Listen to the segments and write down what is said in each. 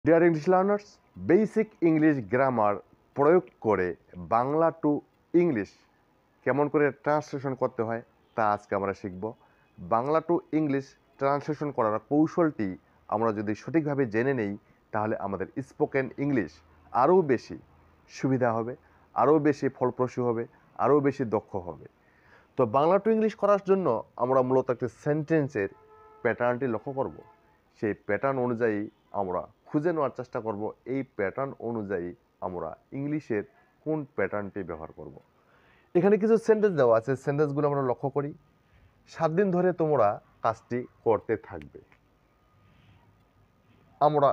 Dear English learners, basic English grammar প্রয়োগ করে Bangla to English কেমন করে ট্রান্সলেশন করতে হয় তা আজকে আমরা শিখব। বাংলা টু ইংলিশ ট্রান্সলেশন করার কৌশলটি আমরা যদি সঠিকভাবে জেনে নেই তাহলে আমাদের স্পোকেন ইংলিশ আরও বেশি সুবিধা হবে, আরও বেশি ফলপ্রসূ হবে, আরও বেশি দক্ষ হবে। তো বাংলা টু ইংলিশ করার জন্য আমরা মূলত একটি সেন্টেন্সের প্যাটার্নটি লক্ষ্য করব। সেই প্যাটার্ন অনুযায়ী আমরা খুঁজে নেওয়ার চেষ্টা করব এই প্যাটার্ন অনুযায়ী আমরা ইংলিশের কোন প্যাটার্নটি ব্যবহার করব। এখানে কিছু সেন্টেন্স দেওয়া আছে, সেন্টেন্সগুলো আমরা লক্ষ্য করি। 7 দিন ধরে তোমরা কাজটি করতে থাকবে। আমরা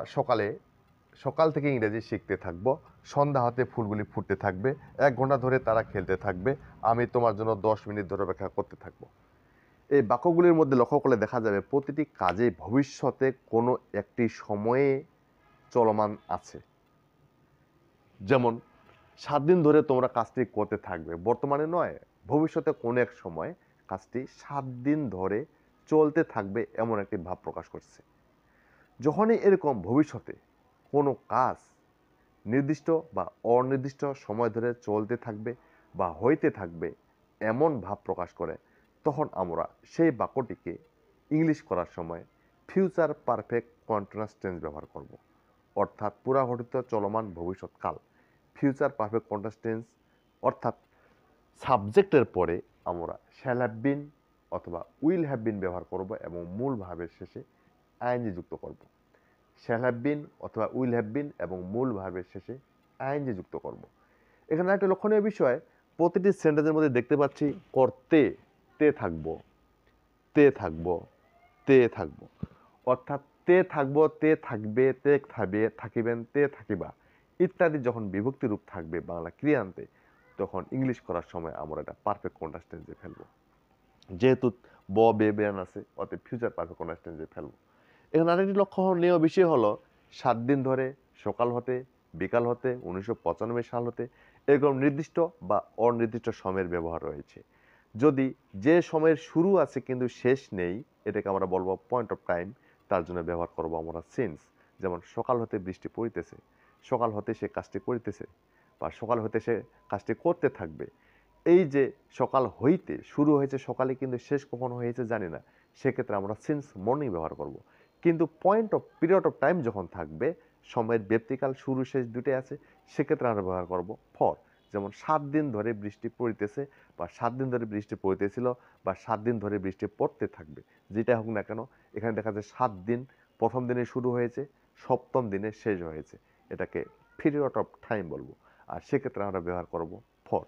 সকাল থেকে ইংরেজি শিখতে থাকব, সন্ধ্যা হতে ফুলগুলি ফুটতে থাকবে, 1 ঘন্টা ধরে তারা খেলতে থাকবে, আমি তোমার জন্য 10 মিনিট ধরে অপেক্ষা করতে থাকবো। এই বাক্যগুলির মধ্যে লক্ষ্য করলে দেখা যাবে প্রতিটি কাজে ভবিষ্যতে কোনো একটি সময়ে চলমান আছে। যেমন 7 দিন ধরে তোমরা কাজটি করতে থাকবে, বর্তমানে নয়, ভবিষ্যতে কোনো এক সময় কাজটি 7 দিন ধরে চলতে থাকবে, এমন একটি ভাব প্রকাশ করছে। যখনই এরকম ভবিষ্যতে কোনো কাজ নির্দিষ্ট বা অনির্দিষ্ট সময় ধরে চলতে থাকবে বা হইতে থাকবে এমন ভাব প্রকাশ করে, তখন আমরা সেই বাক্যটিকে ইংলিশ করার সময় ফিউচার পারফেক্ট কন্টিনিউয়াস টেন্স ব্যবহার করব। অর্থাৎ পুরাঘটিত চলমান ভবিষ্যৎকাল, ফিউচার পারফেক্ট কন্টিনিউয়াস টেন্স। অর্থাৎ সাবজেক্টের পরে আমরা শ্যাল হ্যাভ বিন অথবা উইল হ্যাভ বিন ব্যবহার করব এবং মূল ভাবের শেষে আইএনজি যুক্ত করব। শ্যাল হ্যাভ বিন অথবা উইল হ্যাভ বিন এবং মূল ভার্বের শেষে আইএনজি যুক্ত করব। এখানে একটা লক্ষণীয় বিষয়, প্রতিটি সেন্টেন্সের মধ্যে দেখতে পাচ্ছি করতে তে থাকবো, তে থাকবো, তে থাকবো। অর্থাৎ তে থাকবো, তে থাকবে, তে থাকবে, থাকিবেন, তে থাকিবা ইত্যাদি যখন বিভক্তি রূপ থাকবে বাংলা ক্রিয়ান্তে, তখন ইংলিশ করার সময় আমরা এটা পারফেক্ট কন্টিনিউয়াস টেন্সে ফেলবো। যেহেতু ব বে বেয়ান আছে, অতএব ফিউচার পারফেক্ট কন্টিনিউয়াস টেন্সে ফেলবো। এখানে আরেকটি লক্ষণীয় বিষয় হলো 7 দিন ধরে, সকাল হতে, বিকাল হতে, 1995 সাল হতে, এরকম নির্দিষ্ট বা অনির্দিষ্ট সময়ের ব্যবহার রয়েছে। যদি যে সময়ের শুরু আছে কিন্তু শেষ নেই, এটাকে আমরা বলবো পয়েন্ট অফ টাইম, তার জন্য ব্যবহার করবো আমরা সিন্স। যেমন সকাল হতে বৃষ্টি পড়িতেছে, সকাল হতে সে কাজটি করিতেছে, বা সকাল হতে সে কাজটি করতে থাকবে। এই যে সকাল হইতে শুরু হয়েছে সকালে, কিন্তু শেষ কখন হয়েছে জানি না, সেক্ষেত্রে আমরা সিন্স মর্নিং ব্যবহার করব। কিন্তু point of period of time যখন থাকবে, সময়ের ব্যক্তিকাল শুরু শেষ দুটোই আছে, সেক্ষেত্রে আমরা ব্যবহার করব ফর। যেমন 7 দিন ধরে বৃষ্টি পড়িতেছে, বা 7 দিন ধরে বৃষ্টি পড়িতেছিল, বা 7 দিন ধরে বৃষ্টি পড়তে থাকবে, যেটা হোক না কেন, এখানে দেখা যায় 7 দিন প্রথম দিনে শুরু হয়েছে, 7ম দিনে শেষ হয়েছে, এটাকে পিরিয়ড অফ টাইম বলবো, আর সেক্ষেত্রে আমরা ব্যবহার করব ফর।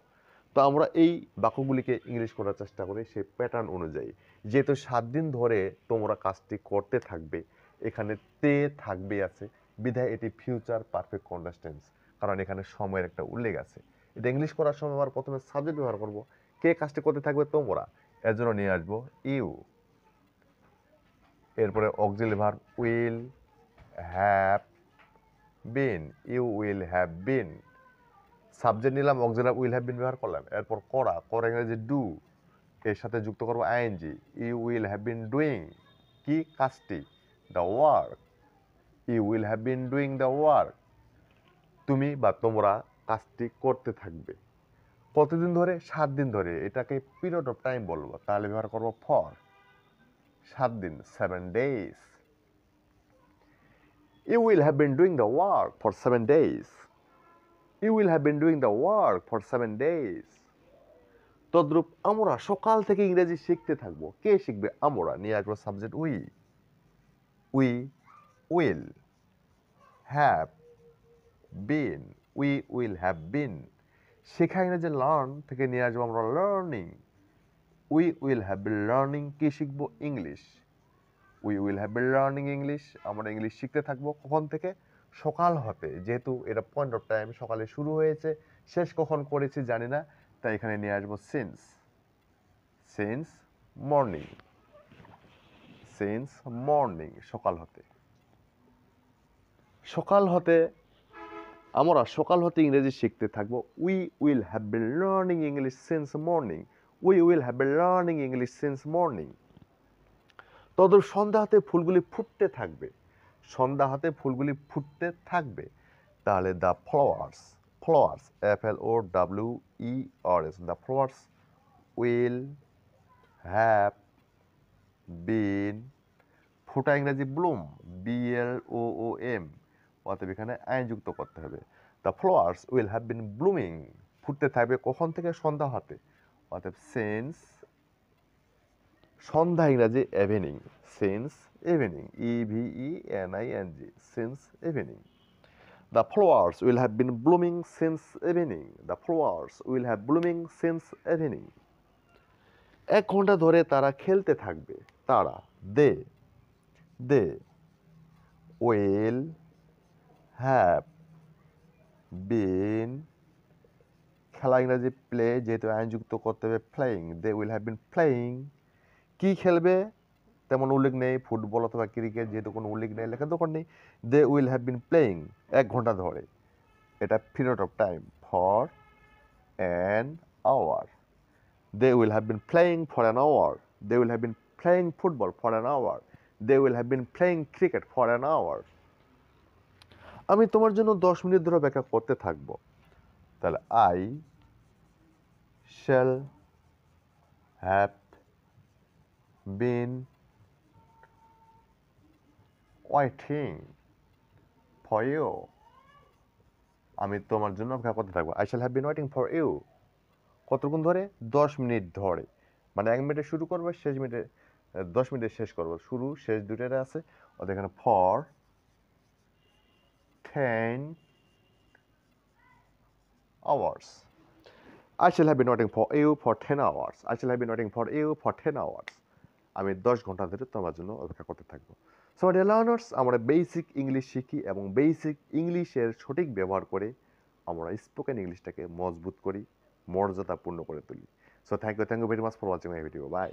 তো আমরা এই বাক্যগুলিকে ইংলিশ করার চেষ্টা করি সেই প্যাটার্ন অনুযায়ী। যেহেতু 7 দিন ধরে তোমরা কাজটি করতে থাকবে, এখানে তে থাকবে আছে, বিধায় এটি ফিউচার পারফেক্ট কন্টিনিউয়াস টেন্স, কারণ এখানে সময়ের একটা উল্লেখ আছে। এটা ইংলিশ করার সময় আমরা প্রথমে সাবজেক্ট ব্যবহার করব, কে কাজটি করতে থাকবে, তোমরা, এর জন্য নিয়ে আসবো ইউ। এরপরে auxiliary verb will have been, you will have been. Subject নিলাম, অক্সিলারি উইল হ্যাভ বিন ব্যবহার করলাম। এরপর করা, করা ইংরেজি ডু, এর সাথে যুক্ত করবো ING, you will have been doing, কি কাজটি, the work, you will have been doing the work, তুমি বা তোমরা কাজটি করতে থাকবে। কতদিন ধরে, 7 দিন ধরে, এটাকে পিরিয়ড অফ টাইম বলবো, তাহলে ব্যবহার করবো ফর, 7 দিন, 7 days, you will have been doing the work for 7 days, you will have been doing the work for 7 days। তদ্রূপ আমরা সকাল থেকে ইংরেজি শিখতে থাকবো, কে শিখবে, আমরা, নিয়ে আসবো subject we, we will have bin, we will have বিন। শেখা ইংরেজি লার্ন থেকে নিয়ে আসবো আমরা learning, we will have been learning, কি শিখবো, English, we will have been learning English. আমরা ইংলিশ শিখতে থাকবো কখন থেকে, সকাল হতে, যেহেতু এটা পয়েন্ট অফ টাইম, সকালে শুরু হয়েছে, শেষ কখন করেছি জানি না, তাই এখানে নিয়ে আসবো since, since morning, since morning, সকাল হতে। সকাল হতে আমরা সকাল হতে ইংরেজি শিখতে থাকবো, we will have been learning English since morning, we will have been learning English since morning. তদূর সন্ধ্যা হতে ফুলগুলি ফুটতে থাকবে, সন্ধ্যা হতে ফুলগুলি ফুটতে থাকবে। তাহলে the flowers, flowers FLOWERS, the flowers will have বিন, ফুটা ইংরেজি ব্লুম BLOOM, অতএব এখানে আইন যুক্ত করতে হবে। The flowers will have bin blooming, ফুটতে থাকবে কখন থেকে? সন্ধ্যা হতে, অতএব সিন্স, সন্ধ্যা ইংরাজি evening, since evening EVENING, since evening. The flowers will have bin blooming since evening, the flowers will have blooming since evening. 1 ঘন্টা ধরে তারা খেলতে থাকবে। তারা, দে উইল হ্যাভ বিন, খেলা ইংরাজি প্লে, যেহেতু আইন যুক্ত করতে হবে playing, they will have been playing. কি খেলবে তেমন উল্লেখ নেই, ফুটবল অথবা ক্রিকেট, যেহেতু কোনো উল্লেখ নেই, লেখার দরকার নেই। They will have been playing 1 ঘন্টা ধরে, এটা period of time, for an hour. They will have been playing for an hour, they will have been playing football for an hour, they will have been playing cricket for an hour. আমি তোমার জন্য 10 minute ধরে অপেক্ষা করতে থাকবো। তাহলে I shall have been waiting for you, আমি তোমার জন্য অপেক্ষা করতে থাকবো। I shall have been waiting for you, কতক্ষণ ধরে? 10 মিনিট ধরে, মানে 1 মিনিটে শুরু করবো, শেষ মিনিটে 10 মিনিটে শেষ করবো, শুরু শেষ দুটোরে আছে, অর্থাৎ এখানে for 10 hours. I shall have been waiting for you for 10 hours. I shall have been waiting for you for 10 hours. আমি 10 ঘন্টা ধরে তোমার জন্য অপেক্ষা করতে থাকবো। সো ডিয়ার লার্নার্স, আমরা বেসিক ইংলিশ শিখি এবং বেসিক ইংলিশের সঠিক ব্যবহার করে আমরা স্পোকেন ইংলিশটাকে মজবুত করি, মর্যাদাপূর্ণ করে তুলি। So thank you very much for watching my video. By.